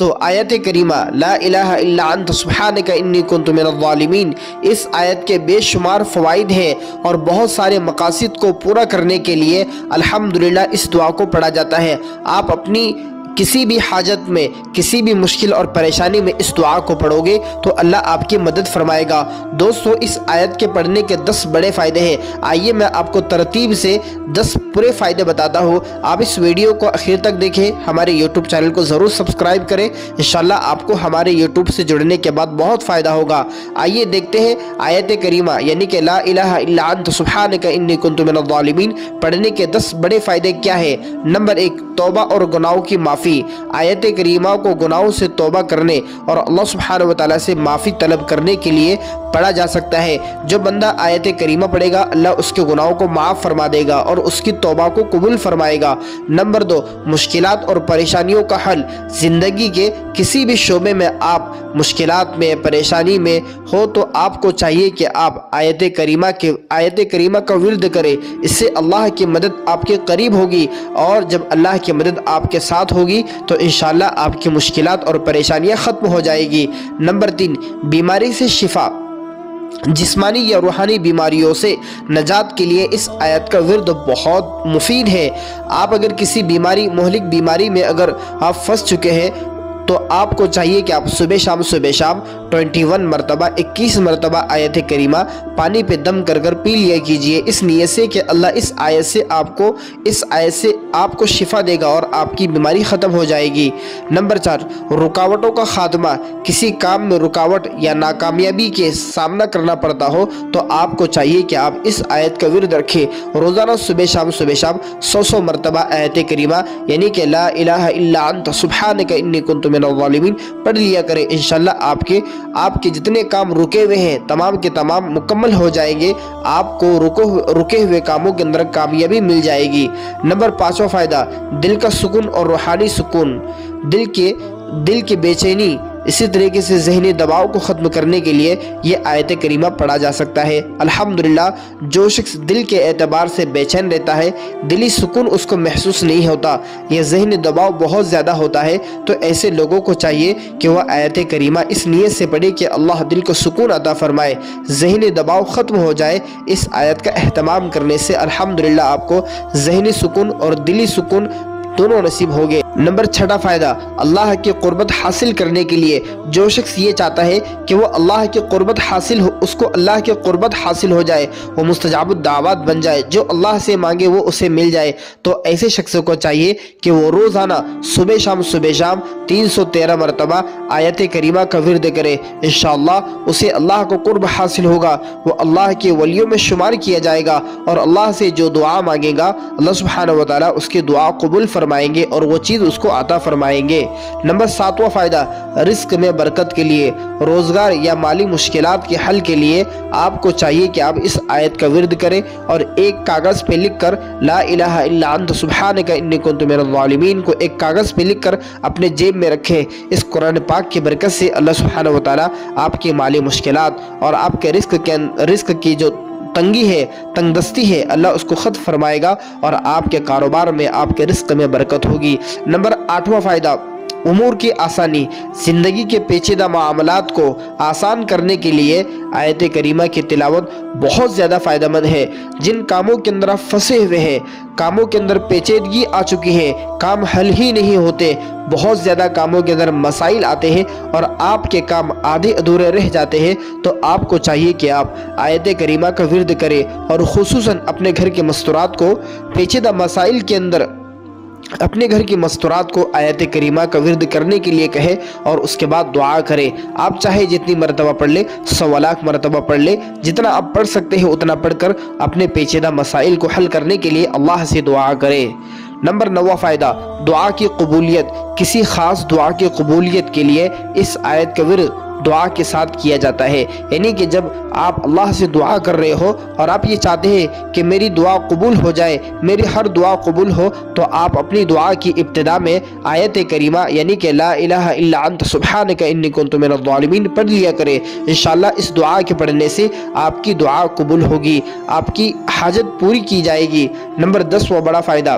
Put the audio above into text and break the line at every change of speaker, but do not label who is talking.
دوستو آیت کریمہ لا الہ الا انت سبحانک انی کنت من الظالمین، اس آیت کے بے شمار فوائد ہیں اور بہت سارے مقاصد کو پورا کرنے کے لیے الحمدللہ اس دعا کو پڑھا جاتا ہے۔ آپ اپنی کسی بھی حاجت میں، کسی بھی مشکل اور پریشانی میں اس دعا کو پڑھو گے تو اللہ آپ کی مدد فرمائے گا۔ دوستو اس آیت کے پڑھنے کے 10 بڑے فائدے ہیں، آئیے میں آپ کو ترتیب سے 10 پورے فائدے بتاتا ہوں۔ آپ اس ویڈیو کو آخر تک دیکھیں، ہمارے یوٹیوب چینل کو ضرور سبسکرائب کریں، انشاءاللہ آپ کو ہمارے یوٹیوب سے جڑنے کے بعد بہت فائدہ ہوگا۔ آئیے دیکھتے ہیں آیت کریمہ یعنی کہ لا الہ الا انت سبحانک انی کنت من الظالمین پڑھنے کے 10 بڑے فائدے کیا ہیں۔ نمبر 1، توبہ اور گناہوں کی معافی۔ آیت کریمہ کو گناہوں سے توبہ کرنے اور اللہ سبحانہ وتعالی سے معافی طلب کرنے کے لیے پڑھا جا سکتا ہے۔ جو بندہ آیت کریمہ پڑھے گا اللہ اس کے گناہوں کو معاف فرما دے گا اور اس کی توبہ کو قبول فرمائے گا۔ نمبر 2، مشکلات اور پریشانیوں کا حل۔ زندگی کے کسی بھی شعبے میں آپ مشکلات میں، پریشانی میں ہو تو آپ کو چاہیے کہ آپ آیت کریمہ کا ورد کریں، اس سے اللہ کی مدد آپ کے قریب ہوگی، اور جب اللہ کی مدد آپ کے ساتھ ہوگی تو انشاءاللہ آپ کی مشکلات اور پریشانیاں ختم ہو جائے گی۔ نمبر 3، بیماری سے شفا۔ جسمانی یا روحانی بیماریوں سے نجات کے لیے اس آیت کا ورد بہت مفید ہے۔ آپ اگر کسی مہلک بیماری میں اگر آپ پھنس چکے ہیں تو آپ کو چاہیے کہ آپ صبح شام 21 مرتبہ 21 مرتبہ آیت کریمہ پانی پہ دم کر پی لیا کیجئے، اس نیت سے کہ اللہ اس آیت سے آپ کو شفا دے گا اور آپ کی بیماری ختم ہو جائے گی۔ نمبر 4، رکاوٹوں کا خاتمہ۔ کسی کام میں رکاوٹ یا ناکامیابی کے سامنا کرنا پڑتا ہو تو آپ کو چاہیے کہ آپ اس آیت کا ورد رکھیں، روزانہ صبح شام 100 مرتبہ آیت کریمہ یعنی کہ لا الہ الا انت سبحانک انی کنت من الظالمین پڑھ لیا کریں۔ انشاءاللہ آپ کے جتنے کام رکے ہوئے ہیں تمام کے تمام مکمل ہو جائیں گے، آپ کو رکے ہوئے کاموں کے اندر کامیابی مل جائے گی۔ نمبر 5واں فائدہ، دل کا سکون اور روحانی سکون۔ دل کی بے چینی، اسی طریقے سے ذہنی دباؤ کو ختم کرنے کے لیے یہ آیت کریمہ پڑھا جا سکتا ہے۔ الحمدللہ جو شخص دل کے اعتبار سے بے چین رہتا ہے، دلی سکون اس کو محسوس نہیں ہوتا، یہ ذہنی دباؤ بہت زیادہ ہوتا ہے، تو ایسے لوگوں کو چاہیے کہ وہ آیت کریمہ اس نیت سے پڑھے کہ اللہ دل کو سکون عطا فرمائے، ذہنی دباؤ ختم ہو جائے۔ اس آیت کا اہتمام کرنے سے الحمدللہ آپ کو ذہنی سکون اور دلی سکون دونوں نصیب ہوگے۔ نمبر 6واں فائدہ، اللہ کی قربت حاصل کرنے کے لیے جو شخص یہ چاہتا ہے کہ وہ اللہ کی قربت حاصل ہو، اس کو اللہ کی قربت حاصل ہو جائے، وہ مستجاب الدعوات بن جائے، جو اللہ سے مانگے وہ اسے مل جائے، تو ایسے شخص کو چاہیے کہ وہ روزانہ صبح شام 313 مرتبہ آیت کریمہ کا ورد کرے۔ انشاءاللہ اسے اللہ کو قرب حاصل ہوگا، وہ اللہ کے ولیوں میں شمار کیا جائے گا، اور اللہ سے جو دعا مانگے گا اللہ سبحانہ وتعالی اس کی دعا قبول فرمائیں گے اور وہ چیز اس کو عطا فرمائیں گے۔ نمبر 7واں فائدہ، رزق میں برکت کے لیے۔ روزگار یا مالی مشکلات کے حل کے لیے آپ کو چاہیے کہ آپ اس آیت کا ورد کریں اور ایک کاغذ پہ لکھ کر لا الہ الا انت سبحانک انی کنت من الظالمین کو ایک کاغذ پہ لکھ کر اپنے جیب میں رکھیں۔ اس قرآن پاک کی برکت سے اللہ سبحانہ وتعالی آپ کی مالی مشکلات اور آپ کے رزق کی جو تنگی ہے، تنگ دستی ہے، اللہ اس کو ختم فرمائے گا اور آپ کے کاروبار میں، آپ کے رزق میں برکت ہوگی۔ نمبر 8واں فائدہ، امور کی آسانی۔ زندگی کے پیچیدہ معاملات کو آسان کرنے کے لیے آیت کریمہ کی تلاوت بہت زیادہ فائدہ مند ہے۔ جن کاموں کے اندر آپ پھنسے ہوئے ہیں، کاموں کے اندر پیچیدگی آ چکی ہے، کام حل ہی نہیں ہوتے، بہت زیادہ کاموں کے اندر مسائل آتے ہیں اور آپ کے کام آدھے ادھورے رہ جاتے ہیں، تو آپ کو چاہیے کہ آپ آیت کریمہ کا ورد کریں اور خصوصاً اپنے گھر کے مستورات کو پیچیدہ مسائل کے اندر اپنے گھر کی مستورات کو آیت کریمہ کا ورد کرنے کے لیے کہے اور اس کے بعد دعا کرے۔ آپ چاہے جتنی مرتبہ پڑھ لے، 100 لاکھ مرتبہ پڑھ لے، جتنا آپ پڑھ سکتے ہیں اتنا پڑھ کر اپنے پیچیدہ مسائل کو حل کرنے کے لیے اللہ سے دعا کرے۔ نمبر 9واں فائدہ، دعا کی قبولیت۔ کسی خاص دعا کی قبولیت کے لیے اس آیت کا ورد دعا کے ساتھ کیا جاتا ہے، یعنی کہ جب آپ اللہ سے دعا کر رہے ہو اور آپ یہ چاہتے ہیں کہ میری دعا قبول ہو جائے، میری ہر دعا قبول ہو، تو آپ اپنی دعا کی ابتدا میں آیت کریمہ یعنی کہ لا الہ الا انت سبحانک انی کنت من الظالمین پڑھ لیا کریں۔ انشاءاللہ اس دعا کے پڑھنے سے آپ کی دعا قبول ہوگی، آپ کی حاجت پوری کی جائے گی۔ نمبر 10واں بڑا فائدہ،